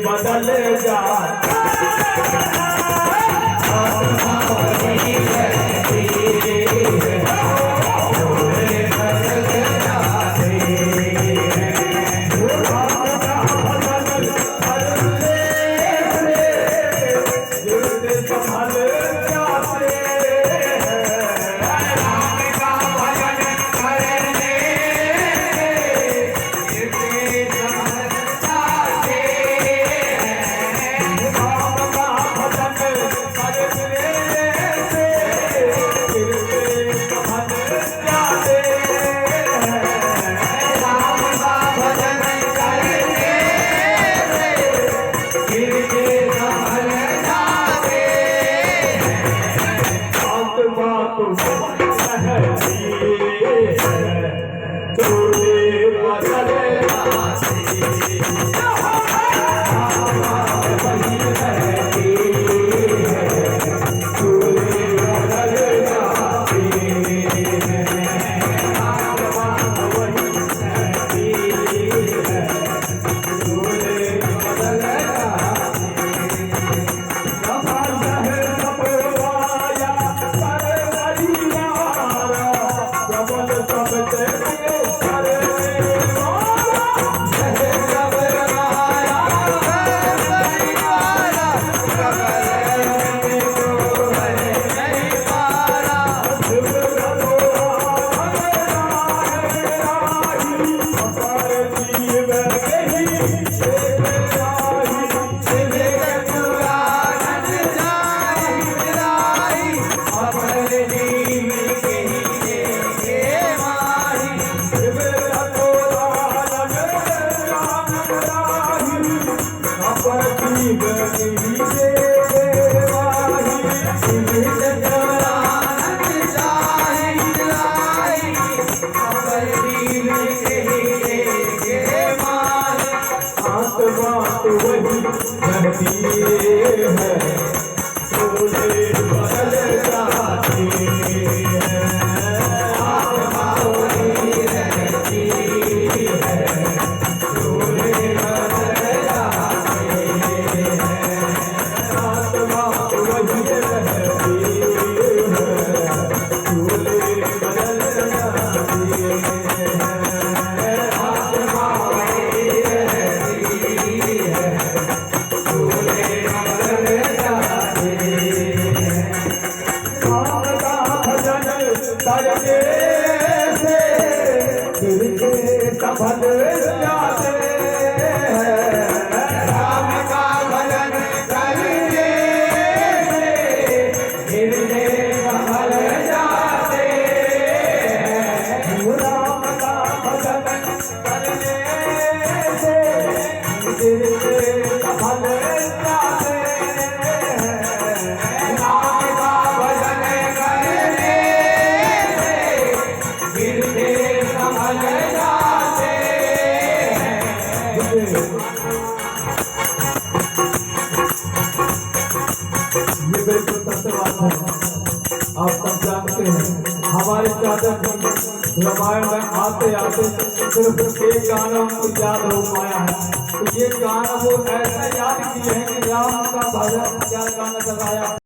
बदल जाते आत्मा वही रहती है जोड़े बदल जाते राम का भजन करने से गिरते संभल जाते राम का भजन करने से गिरते संभल जाते राम का भजन करने से गिरते संभल जाते राम का भजन करने से गिरते संभल जाते आत्मा तो सहती है जोड़े बदल जाते आत्मा वही रहती है जोड़े बदल जाते आत्मा वही रहती है जोड़े बदल जाते आप सब जानते हैं हमारे चाचा जी रामायण में आते आते सिर्फ एक गाना उनको याद हो पाया है। तो ये गाना वो ऐसा याद किए हैं कि राम का भजन क्या गाना चलाया।